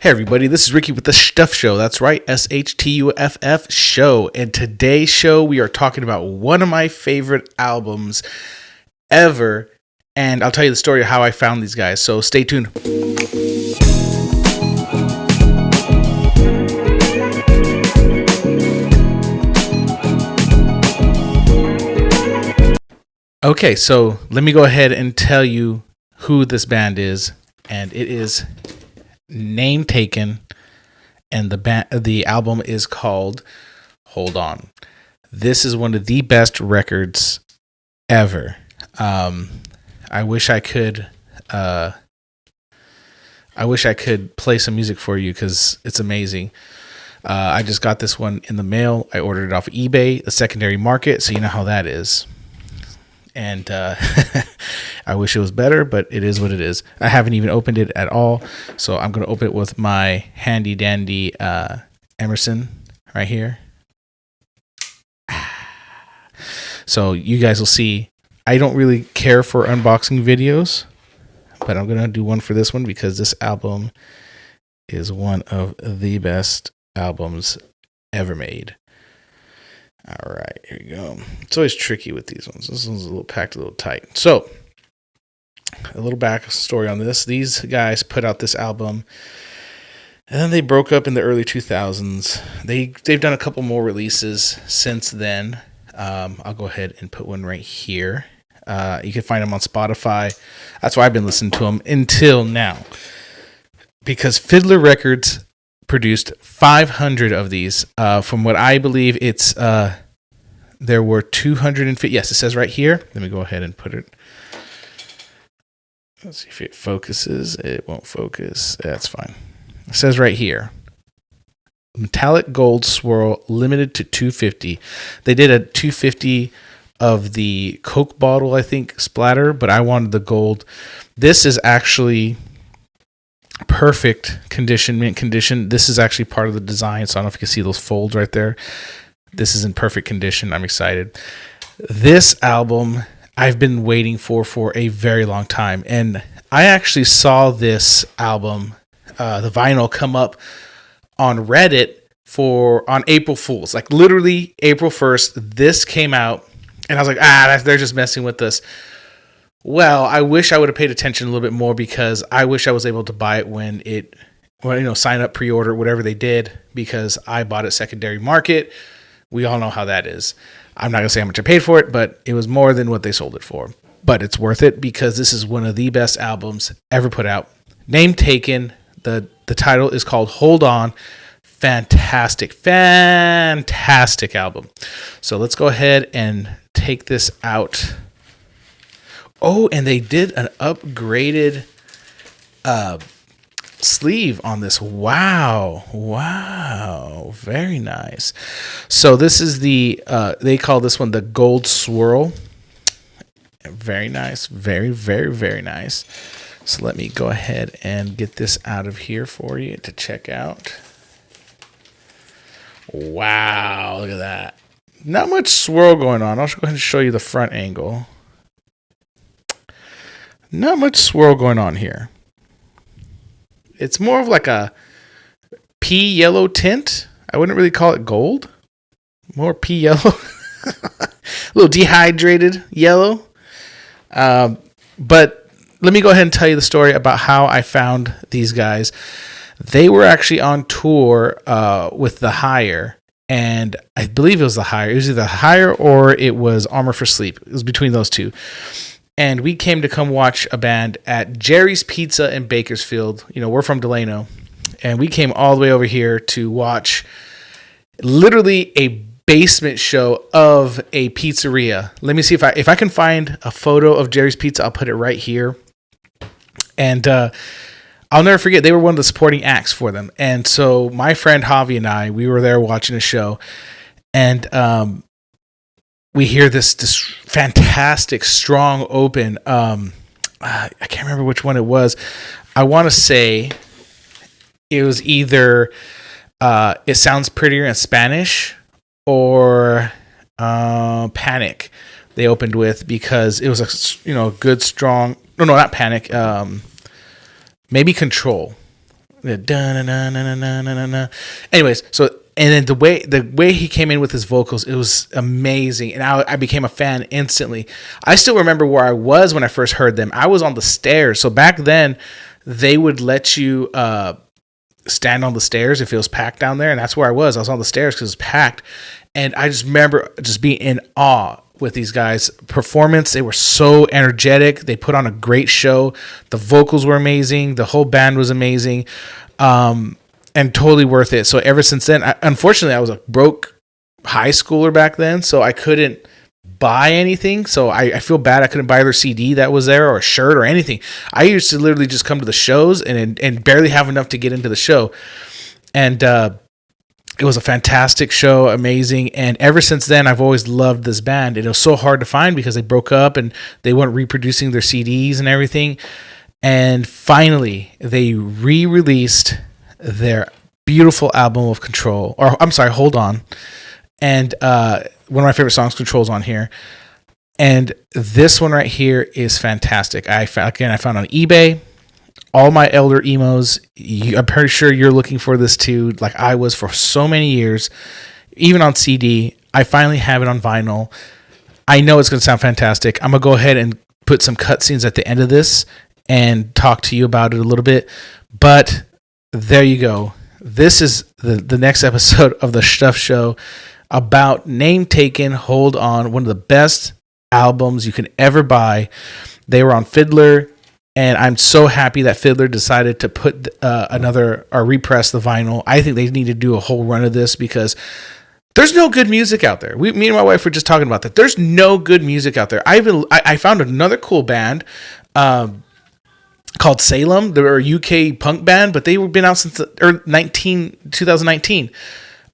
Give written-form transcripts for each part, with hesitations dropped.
Hey everybody, this is Ricky with the Shtuff Show. That's right, SHTUFF Show. And today's show, we are talking about one of my favorite albums ever. And I'll tell you the story of how I found these guys. So stay tuned. Okay, so let me go ahead and tell you who this band is. And it is Name Taken, and the album is called Hold On. This is one of the best records ever. I wish I could play some music for you because it's amazing. I just got this one in the mail. I ordered it off of eBay, the secondary market, so you know how that is. And I wish it was better, but it is what it is. I haven't even opened it at all, so I'm going to open it with my handy dandy Emerson right here. So you guys will see. I don't really care for unboxing videos, but I'm going to do one for this one because this album is one of the best albums ever made. All right, here we go. It's always tricky with these ones. This one's a little packed, a little tight. So, a little backstory on this. These guys put out this album, and then they broke up in the early 2000s. They've done a couple more releases since then. I'll go ahead and put one right here. You can find them on Spotify. That's why I've been listening to them until now. Because Fiddler Records produced 500 of these. From what I believe, it's there were 250. Yes, it says right here. Let me go ahead and put it. Let's see if it focuses. It won't focus. That's fine. It says right here. Metallic gold swirl limited to 250. They did a 250 of the Coke bottle, I think, splatter, but I wanted the gold. This is actually perfect condition, mint condition. This is actually part of the design, so I don't know if you can see those folds right there. This is in perfect condition. I'm excited. This album I've been waiting for a very long time, and I actually saw this album, the vinyl, come up on Reddit on April Fools. Like literally April 1st, this came out, and I was like, they're just messing with us. Well, I wish I would have paid attention a little bit more because I wish I was able to buy it when sign up, pre-order, whatever they did, because I bought it secondary market. We all know how that is. I'm not going to say how much I paid for it, but it was more than what they sold it for. But it's worth it because this is one of the best albums ever put out. Name Taken. The title is called Hold On. Fantastic album. So let's go ahead and take this out. Oh, and they did an upgraded sleeve on this. Wow. Very nice. So this is they call this one the Gold Swirl. Very nice. Very, very, very nice. So let me go ahead and get this out of here for you to check out. Wow, look at that. Not much swirl going on. I'll go ahead and show you the front angle. Not much swirl going on here. It's more of like a pea yellow tint. I wouldn't really call it gold. More pea yellow. A little dehydrated yellow. But let me go ahead and tell you the story about how I found these guys. They were actually on tour with The Hire. And I believe it was The Hire. It was either The Hire or it was Armor for Sleep. It was between those two. And we came to come watch a band at Jerry's Pizza in Bakersfield. You know, we're from Delano. And we came all the way over here to watch literally a basement show of a pizzeria. Let me see if I can find a photo of Jerry's Pizza. I'll put it right here. And I'll never forget, they were one of the supporting acts for them. And so my friend Javi and I, we were there watching a show. And we hear this fantastic, strong open. I can't remember which one it was. I want to say it was either It Sounds Prettier in Spanish or Panic they opened with, because it was a good, strong... No, not Panic. Maybe Control. Anyways, so and then the way he came in with his vocals, it was amazing, and I became a fan instantly. I still remember where I was when I first heard them. I was on the stairs. So back then, they would let you stand on the stairs if it was packed down there, and that's where I was. I was on the stairs because it was packed, and I just remember just being in awe with these guys' performance. They were so energetic. They put on a great show. The vocals were amazing. The whole band was amazing, and totally worth it. So ever since then, unfortunately, I was a broke high schooler back then, so I couldn't buy anything. So I feel bad I couldn't buy their CD that was there, or a shirt, or anything. I used to literally just come to the shows and barely have enough to get into the show. And it was a fantastic show, amazing. And ever since then, I've always loved this band. It was so hard to find because they broke up and they weren't reproducing their CDs and everything. And finally, they re-released their beautiful album of Control. Or I'm sorry, Hold On. And one of my favorite songs, Control's on here. And this one right here is fantastic. I found on eBay. All my elder emos, I'm pretty sure you're looking for this too, like I was for so many years, even on CD. I finally have it on vinyl. I know it's going to sound fantastic. I'm going to go ahead and put some cutscenes at the end of this and talk to you about it a little bit. But there you go. This is the next episode of the Shtuff Show about Name Taken, Hold On, one of the best albums you can ever buy. They were on Fiddler. And I'm so happy that Fiddler decided to put repress the vinyl. I think they need to do a whole run of this because there's no good music out there. Me and my wife were just talking about that. There's no good music out there. I found another cool band called Salem. They're a UK punk band, but they've been out since 2019.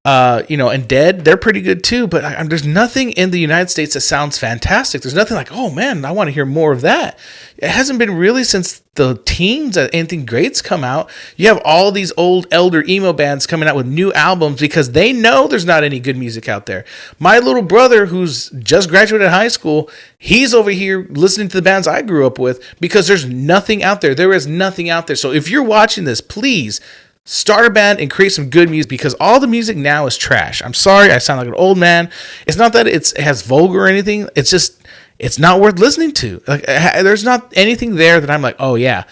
And Dead, they're pretty good too, but there's nothing in the United States that sounds fantastic. There's nothing like, oh man, I want to hear more of that. It hasn't been really since the teens that anything great's come out. You have all these old elder emo bands coming out with new albums because they know there's not any good music out there. My little brother, who's just graduated high school, he's over here listening to the bands I grew up with because there's nothing out there. There is nothing out there. So if you're watching this, please start a band and create some good music because all the music now is trash. I'm sorry, I sound like an old man. It's not that it has vulgar or anything. It's just, it's not worth listening to. Like, there's not anything there that I'm like, oh yeah,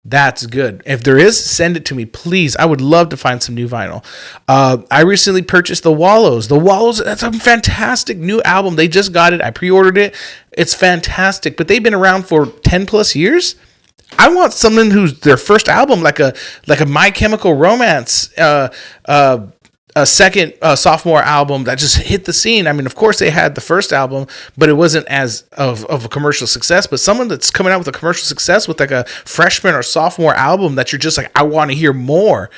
that's good. If there is, send it to me, please. I would love to find some new vinyl. I recently purchased The Wallows. The Wallows, that's a fantastic new album. They just got it. I pre-ordered it. It's fantastic, but they've been around for 10 plus years. I want someone who's their first album, like a My Chemical Romance, a second sophomore album that just hit the scene. I mean, of course they had the first album, but it wasn't as of a commercial success. But someone that's coming out with a commercial success with like a freshman or sophomore album that you're just like, I want to hear more.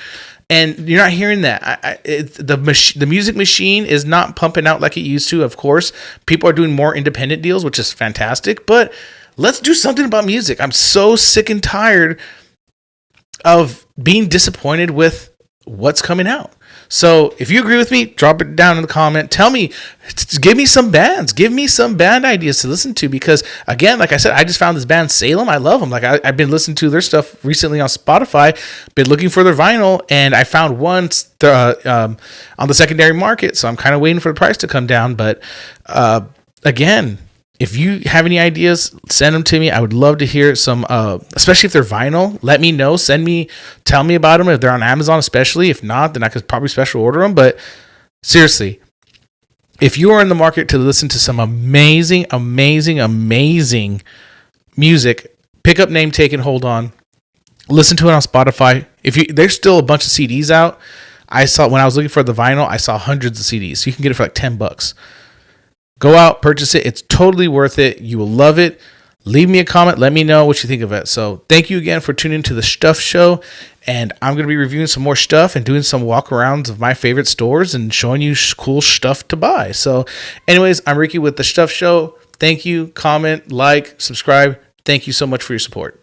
And you're not hearing that. The music machine is not pumping out like it used to. Of course, people are doing more independent deals, which is fantastic. But let's do something about music. I'm so sick and tired of being disappointed with what's coming out. So if you agree with me, drop it down in the comment. Tell me, give me some bands. Give me some band ideas to listen to because, again, like I said, I just found this band Salem. I love them. Like I've been listening to their stuff recently on Spotify, been looking for their vinyl, and I found one on the secondary market. So I'm kind of waiting for the price to come down. But again, if you have any ideas, send them to me. I would love to hear some, especially if they're vinyl. Let me know. Tell me about them if they're on Amazon, especially. If not, then I could probably special order them. But seriously, if you are in the market to listen to some amazing, amazing, amazing music, pick up Name Taken, Hold On. Listen to it on Spotify. There's still a bunch of CDs out. When I was looking for the vinyl, I saw hundreds of CDs. So you can get it for like $10. Go out, purchase it. It's totally worth it. You will love it. Leave me a comment. Let me know what you think of it. So thank you again for tuning into the Shtuff Show. And I'm going to be reviewing some more stuff and doing some walk-arounds of my favorite stores and showing you cool stuff to buy. So anyways, I'm Ricky with the Shtuff Show. Thank you. Comment, like, subscribe. Thank you so much for your support.